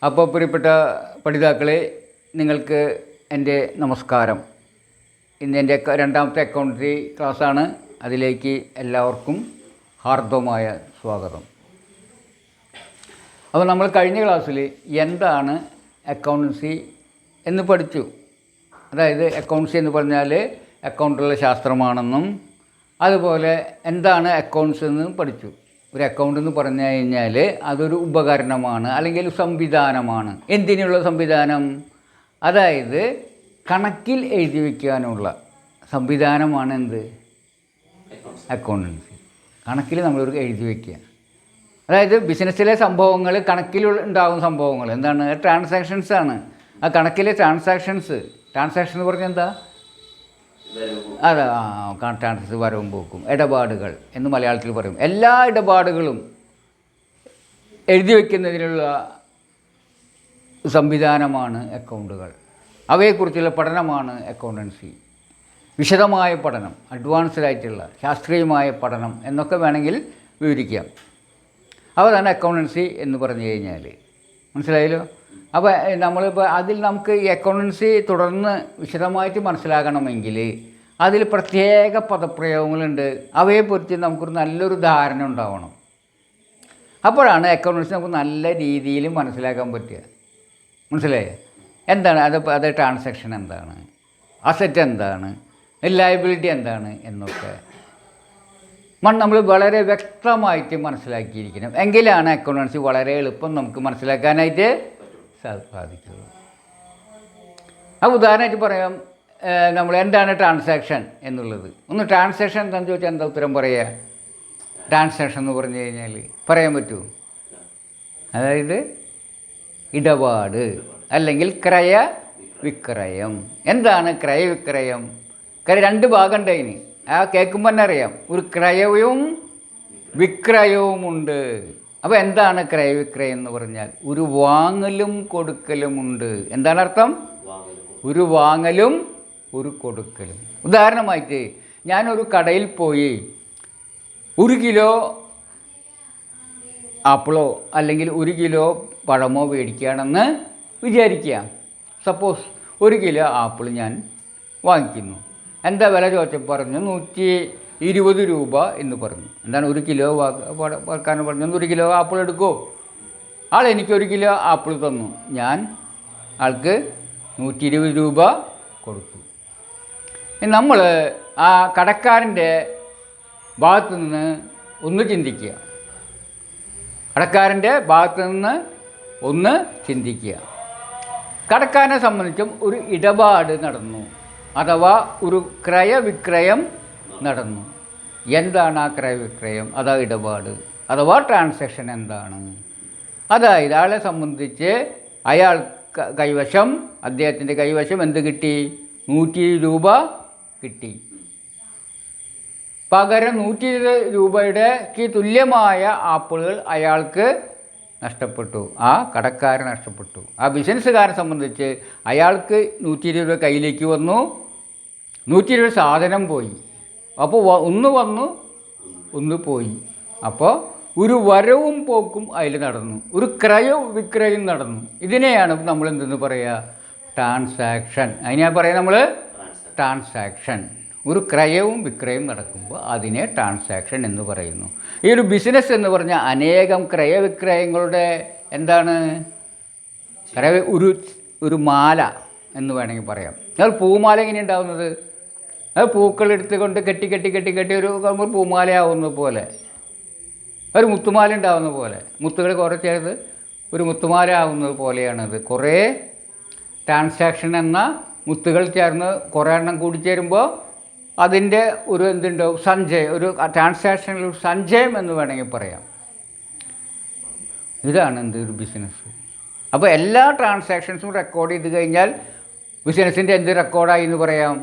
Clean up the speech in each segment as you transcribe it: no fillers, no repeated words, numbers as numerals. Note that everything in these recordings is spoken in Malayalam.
അപ്പോൾ പ്രിയപ്പെട്ട പഠിതാക്കളെ, നിങ്ങൾക്ക് എൻ്റെ നമസ്കാരം. ഇന്ന് എൻ്റെ രണ്ടാമത്തെ അക്കൗണ്ടൻസി ക്ലാസ്സാണ്. അതിലേക്ക് എല്ലാവർക്കും ഹാർദവമായ സ്വാഗതം. അപ്പോൾ നമ്മൾ കഴിഞ്ഞ ക്ലാസ്സിൽ എന്താണ് അക്കൗണ്ടൻസി എന്ന് പഠിച്ചു. അതായത് അക്കൗണ്ടൻസി എന്ന് പറഞ്ഞാൽ അക്കൗണ്ടുള്ള ശാസ്ത്രമാണെന്നും അതുപോലെ എന്താണ് അക്കൗണ്ട്സ് എന്നും പഠിച്ചു. ഒരു അക്കൗണ്ട് എന്ന് പറഞ്ഞു കഴിഞ്ഞാൽ അതൊരു ഉപകരണമാണ്, അല്ലെങ്കിൽ സംവിധാനമാണ്. എന്തിനുള്ള സംവിധാനം? അതായത് കണക്കിൽ എഴുതി വയ്ക്കാനുള്ള സംവിധാനമാണ് എന്ത്? അക്കൗണ്ടൻസി. കണക്കിൽ നമ്മളൊരു എഴുതി വയ്ക്കുക. അതായത് ബിസിനസ്സിലെ സംഭവങ്ങൾ, കണക്കിൽ ഉണ്ടാകുന്ന സംഭവങ്ങൾ എന്താണ്? ട്രാൻസാക്ഷൻസ് ആണ്. ആ കണക്കിലെ ട്രാൻസാക്ഷൻ എന്ന് പറഞ്ഞാൽ എന്താ? ട്രാൻസാക്ഷൻ, വരവും പോക്കും, ഇടപാടുകൾ എന്ന് മലയാളത്തിൽ പറയും. എല്ലാ ഇടപാടുകളും എഴുതി വയ്ക്കുന്നതിനുള്ള സംവിധാനമാണ് അക്കൗണ്ടുകൾ. അവയെക്കുറിച്ചുള്ള പഠനമാണ് അക്കൗണ്ടൻസി. വിശദമായ പഠനം, അഡ്വാൻസ്ഡ് ആയിട്ടുള്ള ശാസ്ത്രീയമായ പഠനം എന്നൊക്കെ വേണമെങ്കിൽ വിവരിക്കാം. അതാണ് അക്കൗണ്ടൻസി എന്ന് പറഞ്ഞു കഴിഞ്ഞാൽ. മനസ്സിലായല്ലോ? അപ്പോൾ നമ്മളിപ്പോൾ അതിൽ നമുക്ക് ഈ അക്കൗണ്ടൻസി തുടർന്ന് വിശദമായിട്ട് മനസ്സിലാകണമെങ്കിൽ അതിൽ പ്രത്യേക പദപ്രയോഗങ്ങളുണ്ട്. അവയെക്കുറിച്ച് നമുക്കൊരു നല്ലൊരു ധാരണ ഉണ്ടാവണം. അപ്പോഴാണ് അക്കൗണ്ടൻസി നമുക്ക് നല്ല രീതിയിൽ മനസ്സിലാക്കാൻ പറ്റുക. മനസ്സിലായേ? എന്താണ് അത് ട്രാൻസാക്ഷൻ എന്താണ്, അസറ്റ് എന്താണ്, ലയബിലിറ്റി എന്താണ് എന്നൊക്കെ നമ്മൾ വളരെ വ്യക്തമായിട്ട് മനസ്സിലാക്കിയിരിക്കണം. എങ്കിലാണ് അക്കൗണ്ടൻസി വളരെ എളുപ്പം നമുക്ക് മനസ്സിലാക്കാനായിട്ട് സാധിക്കുള്ളൂ. ആ ഉദാഹരണമായിട്ട് പറയാം. നമ്മൾ എന്താണ് ട്രാൻസാക്ഷൻ എന്നുള്ളത്. ഒന്ന് ട്രാൻസാക്ഷൻ എന്താണെന്ന് ചോദിച്ചാൽ എന്താ ഉത്തരം പറയുക? ട്രാൻസാക്ഷൻ എന്ന് പറഞ്ഞു കഴിഞ്ഞാൽ പറയാൻ പറ്റുമോ? അതായത് ഇടപാട് അല്ലെങ്കിൽ ക്രയവിക്രയം. എന്താണ് ക്രയവിക്രയം? രണ്ട് ഭാഗമുണ്ട് അതിന്. ആ കേൾക്കുമ്പോൾ തന്നെ അറിയാം. ഒരു ക്രയവും വിക്രയവുമുണ്ട്. അപ്പോൾ എന്താണ് ക്രയവിക്രയം എന്ന് പറഞ്ഞാൽ? ഒരു വാങ്ങലും കൊടുക്കലുമുണ്ട്. എന്താണ് അർത്ഥം? ഒരു വാങ്ങലും ഒരു കൊടുക്കലും. ഉദാഹരണമായിട്ട് ഞാനൊരു കടയിൽ പോയി 1 കിലോ ആപ്പിളോ അല്ലെങ്കിൽ 1 കിലോ പഴമോ മേടിക്കുകയാണെന്ന് വിചാരിക്കുക. സപ്പോസ് 1 കിലോ ആപ്പിൾ ഞാൻ വാങ്ങിക്കുന്നു. എന്താ വില ചോദിച്ചപ്പോൾ പറഞ്ഞു 120 രൂപ എന്ന് പറഞ്ഞു. എന്താണ് 1 കിലോ വാക്കാൻ പറഞ്ഞു? 1 കിലോ ആപ്പിൾ എടുക്കുമോ? ആൾ എനിക്ക് 1 കിലോ ആപ്പിൾ തന്നു. ഞാൻ ആൾക്ക് 120 രൂപ കൊടുത്തു. നമ്മൾ ആ കടക്കാരൻ്റെ ഭാഗത്തു നിന്ന് ഒന്ന് ചിന്തിക്കുക. കടക്കാരൻ്റെ ഭാഗത്തു നിന്ന് ഒന്ന് ചിന്തിക്കുക. കടക്കാരനെ സംബന്ധിച്ചും ഒരു ഇടപാട് നടന്നു, അഥവാ ഒരു ക്രയവിക്രയം നടന്നു. എന്താണ് ആ ക്രയവിക്രയം? അതാ ഇടപാട് അഥവാ ട്രാൻസാക്ഷൻ എന്താണ്? അതായത് ആളെ സംബന്ധിച്ച് അയാൾ അദ്ദേഹത്തിൻ്റെ കൈവശം എന്ത് കിട്ടി? 120 രൂപ കിട്ടി. പകരം 120 രൂപയ്ക്ക് തുല്യമായ ആപ്പിളുകൾ അയാൾക്ക് നഷ്ടപ്പെട്ടു. ആ കടക്കാരൻ നഷ്ടപ്പെട്ടു. ആ ബിസിനസ്സുകാരനെ സംബന്ധിച്ച് അയാൾക്ക് 120 രൂപ കയ്യിലേക്ക് വന്നു, 120 സാധനം പോയി. അപ്പോൾ ഒന്ന് വന്നു, ഒന്ന് പോയി. അപ്പോൾ ഒരു വരവും പോക്കും അതിൽ നടന്നു, ഒരു ക്രയവും വിക്രയവും നടന്നു. ഇതിനെയാണ് നമ്മൾ എന്തെന്ന് പറയുക? ട്രാൻസാക്ഷൻ. അതിനാ പറയുക നമ്മൾ ട്രാൻസാക്ഷൻ. ഒരു ക്രയവും വിക്രയവും നടക്കുമ്പോൾ അതിനെ ട്രാൻസാക്ഷൻ എന്ന് പറയുന്നു. ഈ ഒരു ബിസിനസ് എന്ന് പറഞ്ഞാൽ അനേകം ക്രയവിക്രയങ്ങളുടെ എന്താണ്? ഒരു മാല എന്ന് വേണമെങ്കിൽ പറയാം. അത് പൂമാല എങ്ങനെ ഉണ്ടാകുന്നത്? അത് പൂക്കളെടുത്തുകൊണ്ട് കെട്ടി ഒരു പൂമാലയാവുന്നത് പോലെ, ഒരു മുത്തുമാല ഉണ്ടാവുന്ന പോലെ, മുത്തുകൾ കുറേ ചേർത്ത് ഒരു മുത്തുമാല ആവുന്നത് പോലെയാണത്. കുറേ ട്രാൻസാക്ഷൻ എന്ന മുത്തുകൾ ചേർന്ന് കുറേ എണ്ണം കൂടിച്ചേരുമ്പോൾ അതിൻ്റെ ഒരു എന്തുണ്ടാവും? സഞ്ചയം. ഒരു ട്രാൻസാക്ഷനിൽ ഒരു സഞ്ചയം എന്ന് വേണമെങ്കിൽ പറയാം. ഇതാണ് ഒരു ബിസിനസ്. അപ്പോൾ എല്ലാ ട്രാൻസാക്ഷൻസും റെക്കോർഡ് ചെയ്ത് കഴിഞ്ഞാൽ ബിസിനസ്സിൻ്റെ എന്ത് റെക്കോർഡായി എന്ന് പറയാം?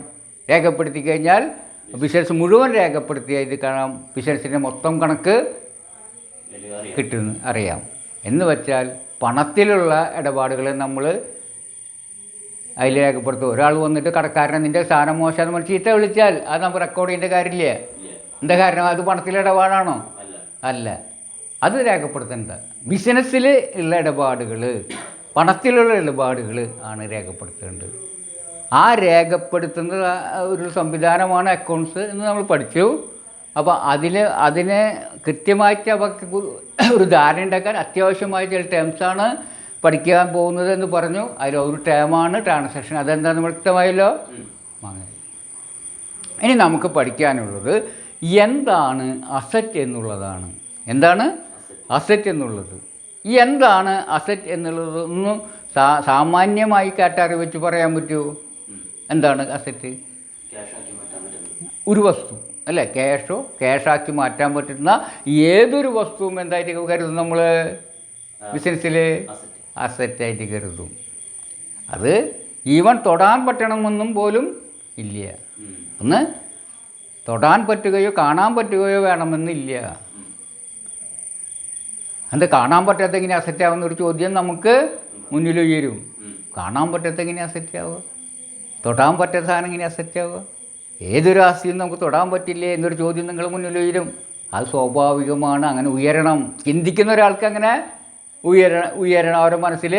രേഖപ്പെടുത്തി കഴിഞ്ഞാൽ ബിസിനസ് മുഴുവൻ രേഖപ്പെടുത്തിയ ഇത് കാണാം. ബിസിനസ്സിൻ്റെ മൊത്തം കണക്ക് കിട്ടുന്നു അറിയാം. എന്ന് വെച്ചാൽ പണത്തിലുള്ള ഇടപാടുകൾ നമ്മൾ അതിൽ രേഖപ്പെടുത്തും. ഒരാൾ വന്നിട്ട് കടക്കാരനെ നിൻ്റെ സാധനം മോശം നമ്മൾ ചീത്ത വിളിച്ചാൽ അത് നമുക്ക് റെക്കോർഡ് ചെയ്യേണ്ട കാര്യമില്ല. എന്താ കാരണം? അത് പണത്തിലെ ഇടപാടാണോ? അല്ല. അത് രേഖപ്പെടുത്തേണ്ട. ബിസിനസ്സിൽ ഉള്ള ഇടപാടുകൾ പണത്തിലുള്ള ഇടപാടുകൾ ആണ് രേഖപ്പെടുത്തേണ്ടത്. ആ രേഖപ്പെടുത്തുന്ന ഒരു സംവിധാനമാണ് അക്കൗണ്ട്സ് എന്ന് നമ്മൾ പഠിച്ചു. അപ്പോൾ അതിനെ കൃത്യമായിട്ട് അവർക്ക് ഒരു ധാരണ ഉണ്ടാക്കാൻ അത്യാവശ്യമായ ചില ടേംസാണ് പഠിക്കാൻ പോകുന്നത് എന്ന് പറഞ്ഞു. അതിലൊരു ടേമാണ് ട്രാൻസാക്ഷൻ. അതെന്താണെന്ന് വ്യക്തമായല്ലോ. ഇനി നമുക്ക് പഠിക്കാനുള്ളത് എന്താണ് അസറ്റ് എന്നുള്ളതാണ്. എന്താണ് അസറ്റ് എന്നുള്ളത്? എന്താണ് അസറ്റ് എന്നുള്ളത് ഒന്ന് സാമാന്യമായി കാറ്റാറി വെച്ച് പറയാൻ പറ്റുമോ? എന്താണ് അസറ്റ്? ഒരു വസ്തു അല്ലേ, ക്യാഷാക്കി മാറ്റാൻ പറ്റുന്ന ഏതൊരു വസ്തുവും എന്തായിട്ട് കരുതും നമ്മൾ ബിസിനസ്സിൽ? അസറ്റായിട്ട് കരുതും. അത് ഈവൻ തൊടാൻ പറ്റണമെന്നും പോലും ഇല്ല. ഒന്ന് തൊടാൻ പറ്റുകയോ കാണാൻ പറ്റുകയോ വേണമെന്നില്ല. അത് കാണാൻ പറ്റാത്ത എങ്ങനെ അസറ്റാവുന്ന ഒരു ചോദ്യം നമുക്ക് മുന്നിൽ ഉയരും. കാണാൻ പറ്റാത്ത എങ്ങനെ അസറ്റാവുക? തൊടാൻ പറ്റാത്ത സാധനം എങ്ങനെ അസറ്റാവുക? ഏതൊരു ആസ്തിയും നമുക്ക് തൊടാൻ പറ്റില്ലേ എന്നൊരു ചോദ്യം നിങ്ങൾ മുന്നിൽ ഉയരും. അത് സ്വാഭാവികമാണ്. അങ്ങനെ ഉയരണം. ചിന്തിക്കുന്ന ഒരാൾക്ക് അങ്ങനെ ഉയരണം. അവരുടെ മനസ്സിൽ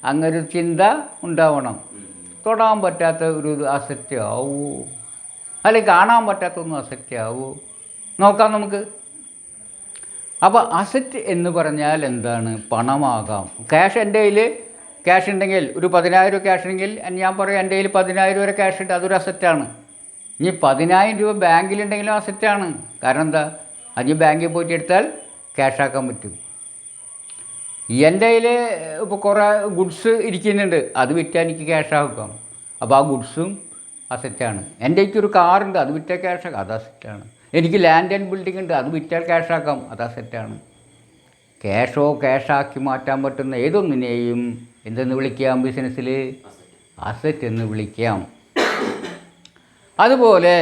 അങ്ങനെ ഒരു ചിന്ത ഉണ്ടാവണം. തൊടാൻ പറ്റാത്ത ഒരു അസറ്റ് ആവൂ, അല്ലെങ്കിൽ കാണാൻ പറ്റാത്തൊന്നും അസറ്റ് ആവൂ? നോക്കാം നമുക്ക്. അപ്പോൾ അസറ്റ് എന്ന് പറഞ്ഞാൽ എന്താണ്? പണമാകാം. ക്യാഷ് എൻ്റെ കയ്യിൽ ക്യാഷ് ഉണ്ടെങ്കിൽ, ഒരു 10,000 രൂപ ക്യാഷ് ഉണ്ടെങ്കിൽ ഞാൻ പറയും എൻ്റെ കയ്യിൽ 10,000 വരെ ക്യാഷ് ഉണ്ട്, അതൊരു അസറ്റാണ്. ഇനി 10,000 രൂപ ബാങ്കിലുണ്ടെങ്കിലും അസറ്റാണ്. കാരണം എന്താ? അത് ബാങ്കിൽ പോയിട്ട് എടുത്താൽ ക്യാഷാക്കാൻ പറ്റും. എൻ്റെ കയ്യിൽ ഇപ്പോൾ കുറേ ഗുഡ്സ് ഇരിക്കുന്നുണ്ട്, അത് വിറ്റാൽ എനിക്ക് ക്യാഷാക്കാം. അപ്പോൾ ആ ഗുഡ്സും അസറ്റാണ്. എൻ്റെ ഒരു കാറുണ്ട്, അത് വിറ്റാൽ ക്യാഷാക്കാം, അത് അസറ്റാണ്. എനിക്ക് ലാൻഡ് ആൻഡ് ബിൽഡിംഗ് ഉണ്ട്, അത് വിറ്റാൽ ക്യാഷാക്കാം, അത് അസറ്റാണ്. ക്യാഷാക്കി മാറ്റാൻ പറ്റുന്ന ഏതൊന്നിനെയും എന്തെന്ന് വിളിക്കാം? ബിസിനസ്സിൽ അസറ്റ് എന്ന് വിളിക്കാം. അതുപോലെ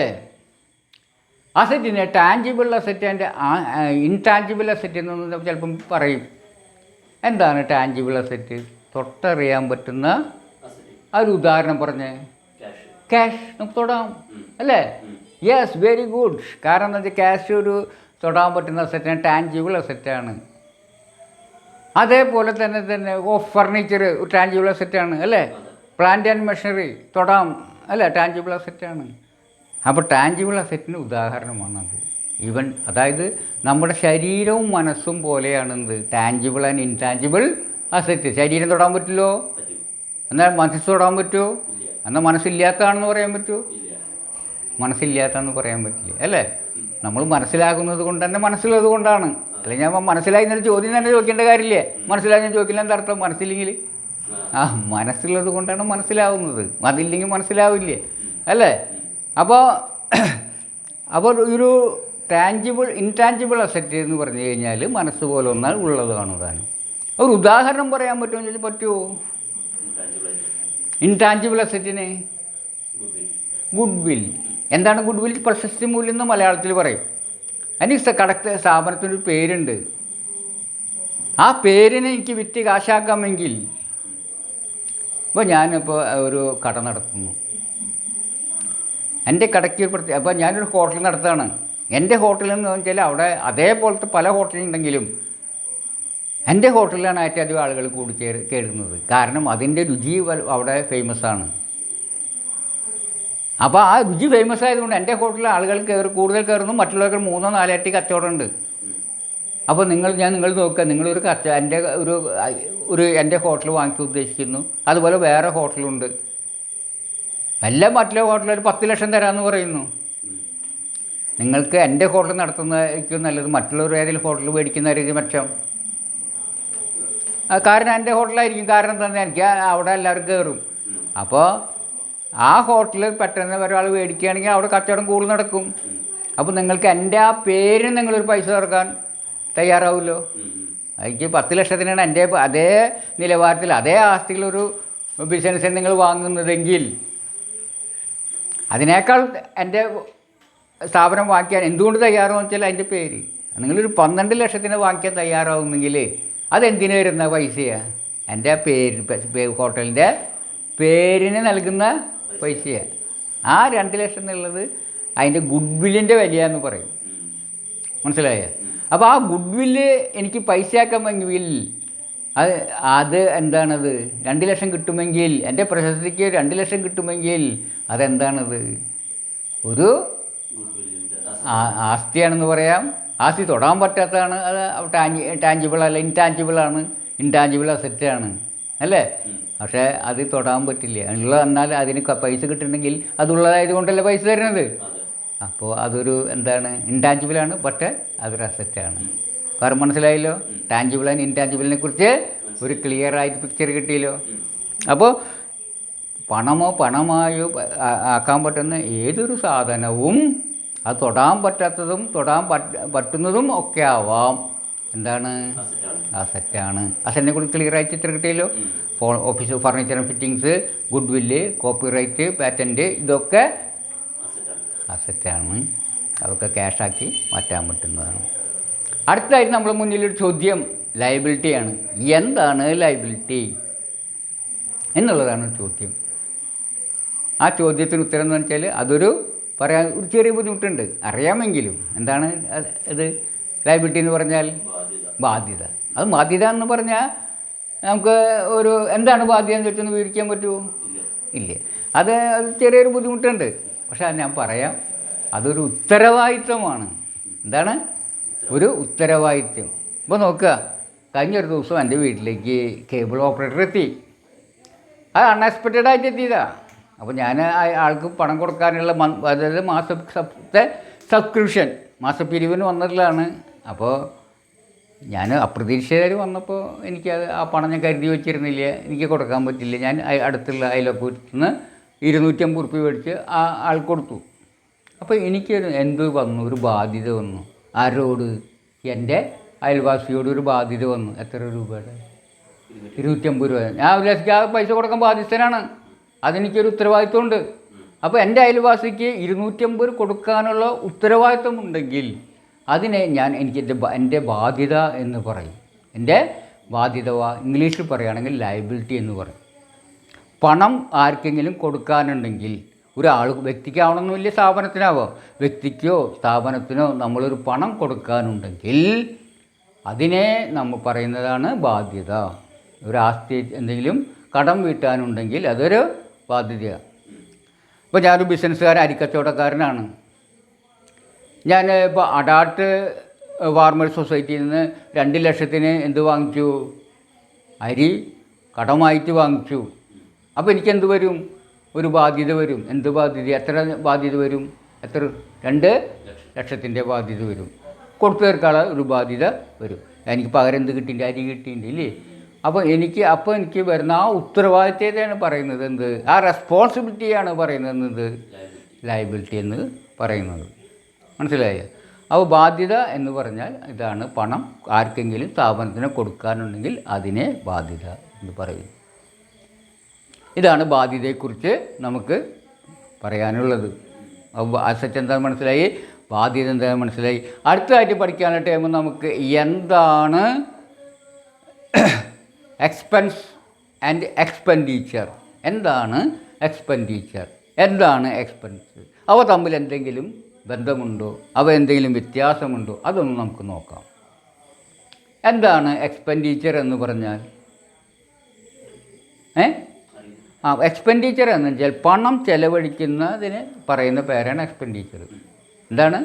അസറ്റിനെ tangible asset and intangible asset എന്നൊന്നും ചിലപ്പം പറയും. എന്താണ് ടാഞ്ചിബിൾ അസറ്റ്? തൊട്ടറിയാൻ പറ്റുന്ന ഒരു ഉദാഹരണം പറഞ്ഞേ. ക്യാഷ് നമുക്ക് തൊടാം അല്ലേ? Yes, very good. കാരണം എന്താ വെച്ചാൽ ക്യാഷ് ഒരു തൊടാൻ പറ്റുന്ന അസറ്റാണ്, ടാഞ്ചിബിൾ അസറ്റാണ്. അതേപോലെ തന്നെ ഫർണിച്ചർ ഒരു ടാഞ്ചിബിൾ അസറ്റാണ് അല്ലേ? പ്ലാന്റ് ആൻഡ് മെഷീനറി തൊടാം അല്ലേ? ടാഞ്ചിബിൾ അസറ്റാണ്. അപ്പോൾ ടാഞ്ചിബിൾ അസറ്റിന് ഉദാഹരണമാണത്. ഈവൻ അതായത് നമ്മുടെ ശരീരവും മനസ്സും പോലെയാണെന്ത്? Tangible and intangible asset. ശരീരം തൊടാൻ പറ്റില്ലോ, എന്നാൽ മനസ്സ് തൊടാൻ പറ്റുമോ? എന്നാൽ മനസ്സില്ലാത്തതാണെന്ന് പറയാൻ പറ്റുമോ? മനസ്സില്ലാത്തതെന്ന് പറയാൻ പറ്റില്ല അല്ലേ? നമ്മൾ മനസ്സിലാകുന്നത് കൊണ്ട് തന്നെ മനസ്സിലുള്ളത് കൊണ്ടാണ്. അല്ലെങ്കിൽ ഞാൻ മനസ്സിലായി എന്നൊരു ചോദ്യം തന്നെ ചോദിക്കേണ്ട കാര്യമില്ലേ? മനസ്സിലായി ഞാൻ ചോദിക്കില്ല, എന്താ അർത്ഥം? മനസ്സില്ലെങ്കിൽ മനസ്സുള്ളത് കൊണ്ടാണ് മനസ്സിലാവുന്നത്, അതില്ലെങ്കിൽ മനസ്സിലാവില്ലേ അല്ലേ? അപ്പോൾ ഒരു ഇൻടാഞ്ചിബിൾ അസറ്റ് എന്ന് പറഞ്ഞു കഴിഞ്ഞാൽ മനസ്സ് പോലെ ഒന്നാൽ ഉള്ളതാണ് താനും. ഒരു ഉദാഹരണം പറയാൻ പറ്റുമോ എന്ന് ചോദിച്ചാൽ പറ്റുമോ? ഇൻടാഞ്ചിബിൾ അസറ്റിന് ഗുഡ് വിൽ. എന്താണ് ഗുഡ് വിൽ? പ്രശസ്തി മൂല്യം എന്ന് മലയാളത്തിൽ പറയും. അതിന് കടക്ക് സ്ഥാപനത്തിനൊരു പേരുണ്ട്. ആ പേരിനെ എനിക്ക് വിറ്റ് കാശാക്കാമെങ്കിൽ, ഇപ്പോൾ ഞാനിപ്പോൾ ഒരു കട നടത്തുന്നു, എൻ്റെ കടയ്ക്ക് അപ്പോൾ ഞാനൊരു ഹോട്ടൽ നടത്തുകയാണ്. എൻ്റെ ഹോട്ടലിൽ എന്ന് വെച്ചാൽ അവിടെ അതേപോലത്തെ പല ഹോട്ടലുണ്ടെങ്കിലും എൻ്റെ ഹോട്ടലിലാണ് ഏറ്റവും അധികം ആളുകൾ കൂടി കയറുന്നത്. കാരണം അതിൻ്റെ രുചി അവിടെ ഫേമസാണ്. അപ്പോൾ ആ രുചി ഫേമസ് ആയതുകൊണ്ട് എൻ്റെ ഹോട്ടലിൽ ആളുകൾ കൂടുതൽ കയറുന്നു, മറ്റുള്ളവർക്ക് 3-4 ഇരട്ടി കച്ചവടമുണ്ട്. അപ്പോൾ നിങ്ങൾ നോക്കുക, നിങ്ങളൊരു എൻ്റെ ഹോട്ടൽ വാങ്ങിക്കാൻ ഉദ്ദേശിക്കുന്നു, അതുപോലെ വേറെ ഹോട്ടലുണ്ട്, എല്ലാം മറ്റുള്ള ഹോട്ടലിൽ ഒരു 10 ലക്ഷം തരാമെന്ന് പറയുന്നു. നിങ്ങൾക്ക് എൻ്റെ ഹോട്ടൽ നടത്തുന്നതായിരിക്കും നല്ലത്, മറ്റുള്ളവർ ഏതെങ്കിലും ഹോട്ടൽ മേടിക്കുന്നതായിരിക്കും മെച്ചം. കാരണം എൻ്റെ ഹോട്ടലായിരിക്കും. കാരണം എന്താണെന്ന് എനിക്ക് അവിടെ എല്ലാവരും കയറും. അപ്പോൾ ആ ഹോട്ടലിൽ പെട്ടെന്ന് ഒരാൾ മേടിക്കുകയാണെങ്കിൽ അവിടെ കച്ചവടം കൂടുതൽ നടക്കും. അപ്പോൾ നിങ്ങൾക്ക് എൻ്റെ ആ പേരിന് നിങ്ങളൊരു പൈസ ഇറക്കാൻ തയ്യാറാവുമല്ലോ. എനിക്ക് 10 ലക്ഷത്തിനാണ് എൻ്റെ അതേ നിലവാരത്തിൽ അതേ ആസ്തികളൊരു ബിസിനസ്സിന് നിങ്ങൾ വാങ്ങുന്നതെങ്കിൽ അതിനേക്കാൾ എൻ്റെ സ്ഥാപനം വാങ്ങിക്കാൻ എന്തുകൊണ്ട് തയ്യാറാണെന്ന് വെച്ചാൽ അതിൻ്റെ പേര്. നിങ്ങളൊരു 12 ലക്ഷത്തിന് വാങ്ങിക്കാൻ തയ്യാറാവുന്നെങ്കിൽ അതെന്തിനു വരുന്ന പൈസയാണ്? എൻ്റെ പേര് ഹോട്ടലിൻ്റെ പേരിന് നൽകുന്ന പൈസയാണ്. ആ 2 ലക്ഷം എന്നുള്ളത് അതിൻ്റെ ഗുഡ് വില്ലിൻ്റെ വിലയെന്ന് പറയും. മനസ്സിലായോ? അപ്പോൾ ആ ഗുഡ് വില്ല് എനിക്ക് പൈസയാക്കാമെങ്കിൽ അത് അത് എന്താണത്? 2 ലക്ഷം കിട്ടുമെങ്കിൽ, എൻ്റെ പ്രശസ്തിക്ക് 2 ലക്ഷം കിട്ടുമെങ്കിൽ അതെന്താണത്? ഒരു ആസ്തിയാണെന്ന് പറയാം. ആസ്തി തൊടാൻ പറ്റാത്തതാണ്. അത് ടാഞ്ചിബിൾ അല്ല, ഇൻടാഞ്ചിബിളാണ്. ഇൻടാഞ്ചിബിൾ അസറ്റാണ് അല്ലേ? പക്ഷേ അത് തൊടാൻ പറ്റില്ല. ഉള്ള എന്നാൽ അതിന് പൈസ കിട്ടണമെങ്കിൽ അതുള്ളതായത് കൊണ്ടല്ലേ പൈസ തരുന്നത്. അപ്പോൾ അതൊരു എന്താണ്? ഇൻടാഞ്ചിബിളാണ്, പക്ഷേ അതൊരു അസറ്റാണ്. കാരണം മനസ്സിലായല്ലോ? ടാഞ്ചിബിൾ ആൻഡ് ഇൻടാഞ്ചിബിളിനെ കുറിച്ച് ഒരു ക്ലിയർ ആയിട്ട് പിക്ചർ കിട്ടിയല്ലോ. അപ്പോൾ പണമോ പണമായോ ആക്കാൻ പറ്റുന്ന ഏതൊരു സാധനവും അത് തൊടാൻ പറ്റാത്തതും തൊടാൻ പറ്റുന്നതും ഒക്കെ ആവാം. എന്താണ്? അസറ്റാണ്. അസറ്റിനെ കുറിച്ച് ക്ലിയർ ആയിട്ട് ചിത്രം കിട്ടിയല്ലോ. Office furniture and fittings, good വില്ല്, കോപ്പിറൈറ്റ്, പാറ്റൻറ്റ്, ഇതൊക്കെ അസറ്റാണ്. അതൊക്കെ ക്യാഷാക്കി മാറ്റാൻ പറ്റുന്നതാണ്. അടുത്തതായിട്ട് നമ്മുടെ മുന്നിലൊരു ചോദ്യം ലയബിലിറ്റിയാണ്. എന്താണ് ലയബിലിറ്റി എന്നുള്ളതാണ് ചോദ്യം. ആ ചോദ്യത്തിന് ഉത്തരം എന്ന് വെച്ചാൽ അതൊരു പറയാൻ ഒരു ചെറിയ ബുദ്ധിമുട്ടുണ്ട്, അറിയാമെങ്കിലും. എന്താണ് ഇത് ലയബിലിറ്റി എന്ന് പറഞ്ഞാൽ? ബാധ്യത. അത് ബാധ്യത എന്ന് പറഞ്ഞാൽ നമുക്ക് ഒരു എന്താണ് ബാധ്യത എന്ന് വെച്ചൊന്ന് വിവരിക്കാൻ പറ്റുമോ? ഇല്ല. അത് ചെറിയൊരു ബുദ്ധിമുട്ടുണ്ട്. പക്ഷേ അത് ഞാൻ പറയാം. അതൊരു ഉത്തരവാദിത്വമാണ്. എന്താണ്? ഒരു ഉത്തരവാദിത്വം. ഇപ്പോൾ നോക്കുക, കഴിഞ്ഞൊരു ദിവസം എൻ്റെ വീട്ടിലേക്ക് കേബിൾ ഓപ്പറേറ്റർ എത്തി. അത് അൺഎക്സ്പെക്റ്റഡ് ആയിട്ട് എത്തിയതാണ്. അപ്പോൾ ഞാൻ ആൾക്ക് പണം കൊടുക്കാനുള്ള അതായത് മാസത്തെ സബ്സ്ക്രിപ്ഷൻ, മാസപ്പിരിവിന് വന്നിട്ടുള്ളതാണ്. അപ്പോൾ ഞാൻ അപ്രതീക്ഷിതമായി വന്നപ്പോൾ എനിക്കത് ആ പണം ഞാൻ കരുതി വെച്ചിരുന്നില്ല, എനിക്ക് കൊടുക്കാൻ പറ്റില്ല. ഞാൻ അടുത്തുള്ള അയൽവക്കത്ത് നിന്ന് 250 ഉറുപ്പിക മേടിച്ച് ആ ആൾക്ക് കൊടുത്തു. അപ്പോൾ എനിക്ക് എന്ത് വന്നു? ഒരു ബാധ്യത വന്നു. ആരോട്? എൻ്റെ അയൽവാസിയോട് ഒരു ബാധ്യത വന്നു. എത്ര രൂപയുടെ? 250 രൂപ. ഞാൻ വിചാരിച്ചു ആ പൈസ കൊടുക്കാൻ ബാധ്യസ്ഥനാണ്, അതെനിക്കൊരു ഉത്തരവാദിത്വമുണ്ട്. അപ്പോൾ എൻ്റെ അയൽവാസിക്ക് 250 കൊടുക്കാനുള്ള ഉത്തരവാദിത്വം ഉണ്ടെങ്കിൽ അതിനെ എനിക്ക് എൻ്റെ ബാധ്യത എന്ന് പറയും. എൻ്റെ ബാധ്യത ഇംഗ്ലീഷിൽ പറയുകയാണെങ്കിൽ ലയബിലിറ്റി എന്ന് പറയും. പണം ആർക്കെങ്കിലും കൊടുക്കാനുണ്ടെങ്കിൽ, ഒരാൾ വ്യക്തിക്കാവണമെന്നില്ല, സ്ഥാപനത്തിനാവോ, വ്യക്തിക്കോ സ്ഥാപനത്തിനോ നമ്മളൊരു പണം കൊടുക്കാനുണ്ടെങ്കിൽ അതിനെ നമ്മൾ പറയുന്നതാണ് ബാധ്യത. ഒരു ആസ്തി എന്തെങ്കിലും കടം വീട്ടാനുണ്ടെങ്കിൽ അതൊരു ബാധ്യതയാണ്. ഇപ്പോൾ ഞാനൊരു ബിസിനസ്സുകാരൻ, അരിക്കച്ചവടക്കാരനാണ്. ഞാൻ ഇപ്പോൾ അഡാട്ട് ഫാർമേഴ്സ് സൊസൈറ്റിയിൽ നിന്ന് 2 ലക്ഷത്തിന് എന്ത് വാങ്ങിച്ചു? അരി കടമായിട്ട് വാങ്ങിച്ചു. അപ്പോൾ എനിക്കെന്ത് വരും? ഒരു ബാധ്യത വരും. എന്ത് ബാധ്യത? എത്ര ബാധ്യത വരും? എത്ര? 2 ലക്ഷത്തിൻ്റെ ബാധ്യത വരും. കൊടുത്തു തീർക്കാനുള്ള ഒരു ബാധ്യത വരും. എനിക്ക് പകരം എന്ത് കിട്ടിയിട്ടുണ്ട്? അരി കിട്ടിയിട്ടുണ്ട് ഇല്ലേ? അപ്പോൾ എനിക്ക് വരുന്ന ആ ഉത്തരവാദിത്തത്തെയാണ് പറയുന്നത് എന്ത്? ആ റെസ്പോൺസിബിലിറ്റിയാണ് പറയുന്നത് എന്ത്? ലയബിലിറ്റി എന്ന് പറയുന്നത്. മനസ്സിലായോ? അപ്പോൾ ബാധ്യത എന്ന് പറഞ്ഞാൽ ഇതാണ്. പണം ആർക്കെങ്കിലും സ്ഥാപനത്തിന് കൊടുക്കാനുണ്ടെങ്കിൽ അതിനെ ബാധ്യത എന്ന് പറയും. ഇതാണ് ബാധ്യതയെക്കുറിച്ച് നമുക്ക് പറയാനുള്ളത്. അസറ്റ് എന്താണെന്ന് മനസ്സിലായി, ബാധ്യത എന്താണെന്ന് മനസ്സിലായി. അടുത്തതായിട്ട് പഠിക്കാനുള്ള ടൈം നമുക്ക് എന്താണ് എക്സ്പെൻസ് ആൻഡ് എക്സ്പെൻഡിച്ചർ. എന്താണ് എക്സ്പെൻഡിച്ചർ? എന്താണ് എക്സ്പെൻസ്? അവ തമ്മിൽ എന്തെങ്കിലും ബന്ധമുണ്ടോ? അവ എന്തെങ്കിലും വ്യത്യാസമുണ്ടോ? അതൊന്ന് നമുക്ക് നോക്കാം. എന്താണ് എക്സ്പെൻഡിച്ചർ എന്ന് പറഞ്ഞാൽ? എക്സ്പെൻഡിച്ചർ എന്ന് വെച്ചാൽ പണം ചെലവഴിക്കുന്നതിന് പറയുന്ന പേരാണ് എക്സ്പെൻഡിച്ചർ. എന്താണ്?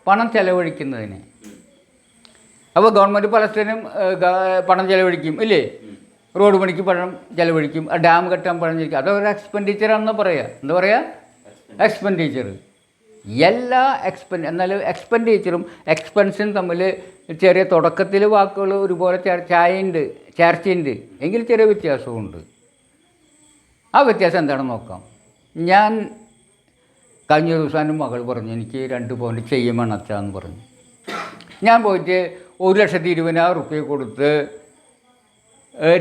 പണം ചെലവഴിക്കുന്നതിന്. അപ്പോൾ ഗവൺമെൻറ് പലസ്ഥലം പണം ചെലവഴിക്കും ഇല്ലേ? റോഡ് പണിക്ക് പണം ചെലവഴിക്കും, ഡാം കെട്ടാൻ പണം ചെലവഴിക്കും. അതൊരു എക്സ്പെൻഡിച്ചറാണെന്ന് പറയുക. എന്താ പറയുക? എക്സ്പെൻഡിച്ചർ. എല്ലാ എന്നാലും എക്സ്പെൻഡിച്ചറും എക്സ്പെൻസും തമ്മിൽ ചെറിയ തുടക്കത്തിൽ വാക്കുകൾ ഒരുപോലെ ചേർച്ചയുണ്ട്, എങ്കിൽ ചെറിയ വ്യത്യാസമുണ്ട്. ആ വ്യത്യാസം എന്താണെന്ന് നോക്കാം. ഞാൻ കഴിഞ്ഞ ദിവസം എൻ്റെ മകൾ പറഞ്ഞു, എനിക്ക് 2 പൗണ്ട് ചെയ്യുമെന്ന് അച്ഛാന്ന് പറഞ്ഞു. ഞാൻ പോയിട്ട് 1,20,000 റുപ്യ കൊടുത്ത്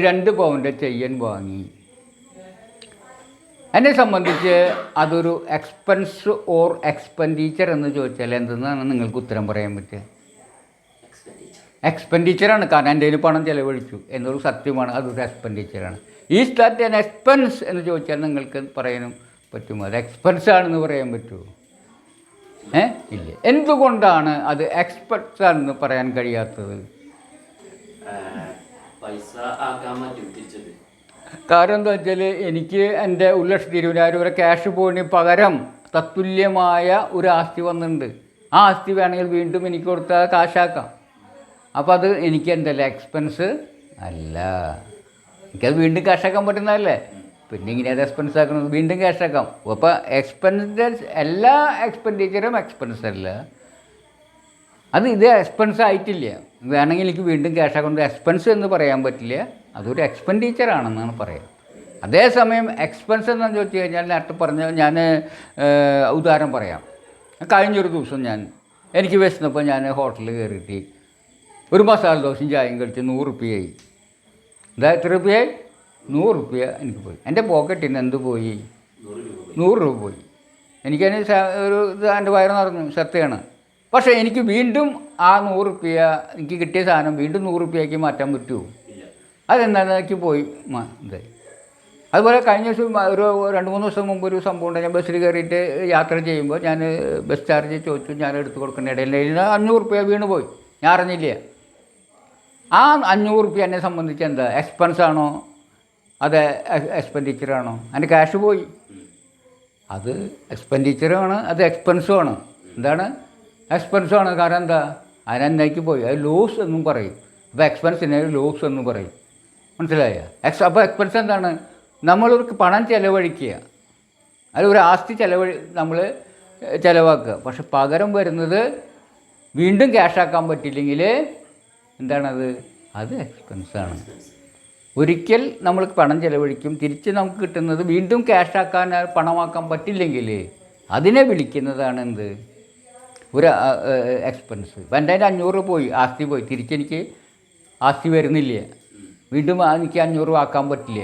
2 പൗണ്ട് ചെയ്യൻ വാങ്ങി. എന്നെ സംബന്ധിച്ച് അതൊരു എക്സ്പെൻസ് ഓർ എക്സ്പെൻഡിച്ചർ എന്ന് ചോദിച്ചാൽ എന്തെന്നാണ് നിങ്ങൾക്ക് ഉത്തരം പറയാൻ പറ്റുക? എക്സ്പെൻഡിച്ചറാണ്. കാരണം എൻ്റെ കയ്യിൽ പണം ചിലവഴിച്ചു എന്നൊരു സത്യമാണ്, അതൊരു എക്സ്പെൻഡിച്ചറാണ്. ഈസ് ദാറ്റ് ആൻ എക്സ്പെൻസ് എന്ന് ചോദിച്ചാൽ നിങ്ങൾക്ക് പറയാനും പറ്റുമോ? അത് എക്സ്പെൻസ് ആണെന്ന് പറയാൻ പറ്റുമോ? ഇല്ല. എന്തുകൊണ്ടാണ് അത് എക്സ്പെൻസ് ആണെന്ന് പറയാൻ കഴിയാത്തത്? പൈസ ആക്കാൻ പറ്റും തിരിച്ചത്? കാരണം എന്താ വെച്ചാൽ എനിക്ക് എൻ്റെ 1,20,000 വരെ ക്യാഷ് പോയിന് പകരം തത്തുല്യമായ ഒരു ആസ്തി വന്നിട്ടുണ്ട്. ആ ആസ്തി വേണമെങ്കിൽ വീണ്ടും എനിക്ക് കൊടുത്താൽ കാശാക്കാം. അപ്പോൾ അത് എനിക്ക് എന്തല്ല എക്സ്പെൻസ് അല്ല, എനിക്കത് വീണ്ടും ക്യാഷാക്കാൻ പറ്റുന്നതല്ലേ. പിന്നെ ഇങ്ങനെ അത് എക്സ്പെൻസ് ആക്കുന്നത് വീണ്ടും ക്യാഷാക്കാം. അപ്പോൾ എക്സ്പെൻസ് എല്ലാ എക്സ്പെൻഡിച്ചറും എക്സ്പെൻസ് അല്ല, അത് ഇത് എക്സ്പെൻസ് ആയിട്ടില്ല. വേണമെങ്കിൽ എനിക്ക് വീണ്ടും ക്യാഷാക്കുന്നത് എക്സ്പെൻസ് എന്ന് പറയാൻ പറ്റില്ല, അതൊരു എക്സ്പെൻഡിച്ചറാണെന്നാണ് പറയുക. അതേസമയം എക്സ്പെൻസ് എന്ന് ചോദിച്ചു കഴിഞ്ഞാൽ നേരത്തെ പറഞ്ഞ ഞാൻ ഉദാഹരണം പറയാം. കഴിഞ്ഞൊരു ദിവസം എനിക്ക് വിശന്നപ്പോൾ ഞാൻ ഹോട്ടലിൽ കയറിയിട്ട് ഒരു മസാല ദോശയും ചായയും കഴിച്ച് 100 റുപ്യയായി. ഇതാ എത്ര റുപ്യയായി? 100 റുപ്യ എനിക്ക് പോയി. എൻ്റെ പോക്കറ്റിൽ നിന്ന് എന്ത് പോയി? 100 രൂപ പോയി. എനിക്കതിന് ഒരു ഇത് എൻ്റെ വയറ് നിറഞ്ഞു, സത്യമാണ്. പക്ഷേ എനിക്ക് വീണ്ടും ആ 100 റുപ്യ എനിക്ക് കിട്ടിയ സാധനം വീണ്ടും 100 റുപ്യയ്ക്ക് മാറ്റാൻ പറ്റുമോ? അതെന്താണെന്ന് എനിക്ക് പോയി ഇതായി. അതുപോലെ കഴിഞ്ഞ ദിവസം ഒരു 2-3 ദിവസം മുമ്പ് ഒരു സംഭവം ഉണ്ട്. ഞാൻ ബസ്സിൽ കയറിയിട്ട് യാത്ര ചെയ്യുമ്പോൾ ഞാൻ ബസ് ചാർജ് ചോദിച്ചു, ഞാൻ എടുത്ത് കൊടുക്കേണ്ട ഇടയിൽ 500 റുപ്യ വീണ് പോയി. ഞാൻ അറിഞ്ഞില്ല. ആ 500 റുപ്യ എന്നെ സംബന്ധിച്ച് എന്താ എക്സ്പെൻസ് ആണോ അത് എക്സ്പെൻഡിച്ചറാണോ? എൻ്റെ ക്യാഷ് പോയി. അത് എക്സ്പെൻഡിച്ചറുമാണ്, അത് എക്സ്പെൻസുമാണ്. എന്താണ്? എക്സ്പെൻസുമാണ്. കാരണം എന്താ? അതിനെന്നേക്ക് പോയി. അത് ലോസ് എന്നും പറയും. അപ്പോൾ എക്സ്പെൻസിനെ ലോസ് എന്നും പറയും. മനസ്സിലായോ? അപ്പോൾ എക്സ്പെൻസ് എന്താണ്? നമ്മളൊരു പണം ചിലവഴിക്കുക, അത് ഒരു ആസ്തി നമ്മൾ ചിലവാക്കുക. പക്ഷെ പകരം വരുന്നത് വീണ്ടും ക്യാഷാക്കാൻ പറ്റില്ലെങ്കിൽ എന്താണത്? അത് എക്സ്പെൻസാണ്. ഒരിക്കൽ നമ്മൾ പണം ചിലവഴിക്കും, തിരിച്ച് നമുക്ക് കിട്ടുന്നത് വീണ്ടും ക്യാഷാക്കാൻ പണമാക്കാൻ പറ്റില്ലെങ്കിൽ അതിനെ വിളിക്കുന്നതാണ് എന്ത്? ഒരു എക്സ്പെൻസ്. ഇപ്പം എൻ്റെ 500 പോയി, ആസ്തി പോയി, തിരിച്ചെനിക്ക് ആസ്തി വരുന്നില്ല, വീണ്ടും എനിക്ക് 500 ആക്കാൻ പറ്റില്ല.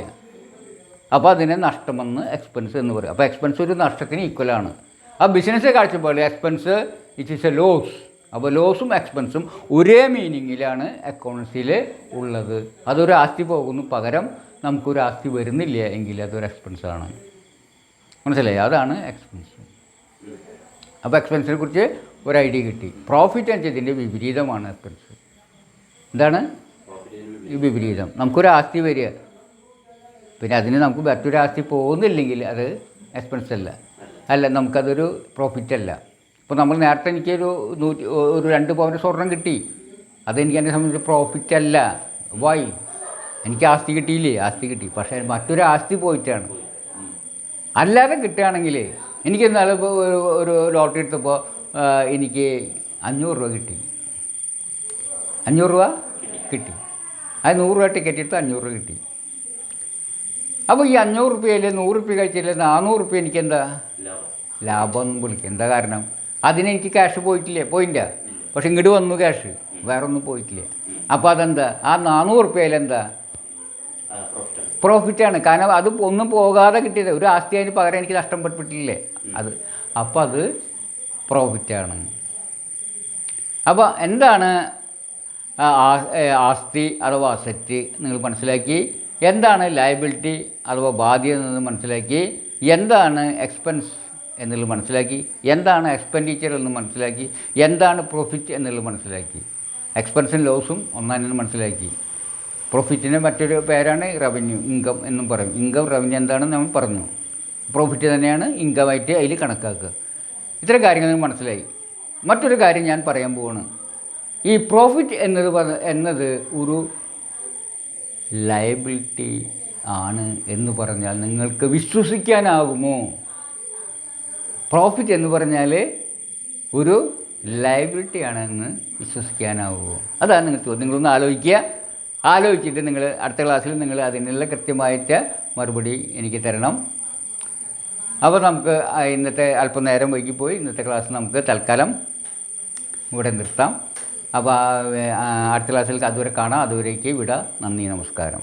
അപ്പോൾ അതിനെ നഷ്ടമെന്ന് എക്സ്പെൻസ് എന്ന് പറയും. അപ്പോൾ എക്സ്പെൻസ് ഒരു നഷ്ടത്തിന് ഈക്വലാണ്. ആ ബിസിനസ് കാഴ്ചപ്പാടിൽ expense it is a loss. അപ്പോൾ ലോസും എക്സ്പെൻസും ഒരേ മീനിങ്ങിലാണ് അക്കൗണ്ട്സിൽ ഉള്ളത്. അതൊരു ആസ്തി പോകുന്നു, പകരം നമുക്കൊരു ആസ്തി വരുന്നില്ല എങ്കിൽ അതൊരു എക്സ്പെൻസാണ്. മനസ്സിലായി? അതാണ് എക്സ്പെൻസ്. അപ്പോൾ എക്സ്പെൻസിനെ കുറിച്ച് ഒരു ഐഡിയ കിട്ടി. പ്രോഫിറ്റ് എന്നതിൻ്റെ വിപരീതമാണ് എക്സ്പെൻസ്. എന്താണ് ഈ വിപരീതം? നമുക്കൊരു ആസ്തി വരിക, പിന്നെ അതിന് നമുക്ക് മറ്റൊരു ആസ്തി പോകുന്നില്ലെങ്കിൽ അത് എക്സ്പെൻസ് അല്ല, നമുക്കതൊരു പ്രോഫിറ്റ് അല്ല. ഇപ്പോൾ നമ്മൾ നേരത്തെ എനിക്കൊരു 2 പവൻ സ്വർണം കിട്ടി, അതെനിക്ക് എന്നെ സംബന്ധിച്ച് പ്രോഫിറ്റ് അല്ല. വൈ? എനിക്ക് ആസ്തി കിട്ടിയില്ലേ? ആസ്തി കിട്ടി, പക്ഷേ മറ്റൊരു ആസ്തി പോയിട്ടാണ്. അല്ലാതെ കിട്ടുകയാണെങ്കിൽ എനിക്ക് ഇന്നാളെ ഒരു ലോട്ടറി എടുത്തപ്പോൾ എനിക്ക് 500 രൂപ കിട്ടി. 500 രൂപ കിട്ടി. അത് 100 രൂപ ടിക്കറ്റ് എടുത്ത് 500 രൂപ കിട്ടി. അപ്പോൾ ഈ 500 റുപ്യയിൽ 100 റുപ്യ കഴിച്ചില്ല, 400 റുപ്യ എനിക്കെന്താ ലാഭം വിളിക്കുക. എന്താ കാരണം? അതിനെനിക്ക് ക്യാഷ് പോയില്ല. പക്ഷെ ഇങ്ങോട്ട് വന്നു ക്യാഷ്, വേറെ ഒന്നും പോയിട്ടില്ല. അപ്പോൾ അതെന്താ? ആ 400 റുപ്യയിലെന്താ പ്രോഫിറ്റാണ്. കാരണം അത് ഒന്നും പോകാതെ കിട്ടിയത്, ഒരു ആസ്തി അതിന് പകരം എനിക്ക് നഷ്ടപ്പെട്ടില്ലേ അത്. അപ്പോൾ അത് പ്രോഫിറ്റാണ്. അപ്പോൾ എന്താണ് ആസ്തി അഥവാ അസറ്റ് നിങ്ങൾ മനസ്സിലാക്കി. എന്താണ് ലയബിലിറ്റി അഥവാ ബാധ്യത എന്ന് മനസ്സിലാക്കി. എന്താണ് എക്സ്പെൻസ് എന്നുള്ളത് മനസ്സിലാക്കി. എന്താണ് എക്സ്പെൻഡിച്ചർ എന്ന് മനസ്സിലാക്കി. എന്താണ് പ്രോഫിറ്റ് എന്നുള്ളത് മനസ്സിലാക്കി. എക്സ്പെൻസും ലോസും ഒന്നാണെന്ന് മനസ്സിലാക്കി. പ്രോഫിറ്റിൻ്റെ മറ്റൊരു പേരാണ് റവന്യൂ, ഇൻകം എന്നും പറയും. ഇൻകം റവന്യൂ എന്താണെന്ന് നമ്മൾ പറഞ്ഞു. പ്രോഫിറ്റ് തന്നെയാണ് ഇൻകമായിട്ട് അതിൽ കണക്കാക്കുക. ഇത്തരം കാര്യങ്ങൾ മനസ്സിലായി. മറ്റൊരു കാര്യം ഞാൻ പറയാൻ പോവാണ്. ഈ പ്രോഫിറ്റ് എന്നത് ഒരു ലയബിലിറ്റി ആണ് എന്ന് പറഞ്ഞാൽ നിങ്ങൾക്ക് വിശ്വസിക്കാനാകുമോ? പ്രോഫിറ്റ് എന്ന് പറഞ്ഞാൽ ഒരു ലയബിലിറ്റി ആണെന്ന് വിശ്വസിക്കാനാവുമോ? അതാണ് നിങ്ങൾക്ക് ചോദ്യം. നിങ്ങളൊന്ന് ആലോചിച്ചിട്ട് നിങ്ങൾ അടുത്ത ക്ലാസ്സിൽ നിങ്ങൾ അതിനുള്ള കൃത്യമായിട്ട് മറുപടി എനിക്ക് തരണം. അപ്പോൾ നമുക്ക് ഇന്നത്തെ അല്പം നേരം വൈകിപ്പോയി. ഇന്നത്തെ ക്ലാസ് നമുക്ക് തൽക്കാലം ഇവിടെ നിർത്താം. അപ്പോൾ അടുത്ത ക്ലാസ്സിൽ അതുവരെ കാണാം. അതുവരേക്ക് വിടാം. നന്ദി, നമസ്കാരം.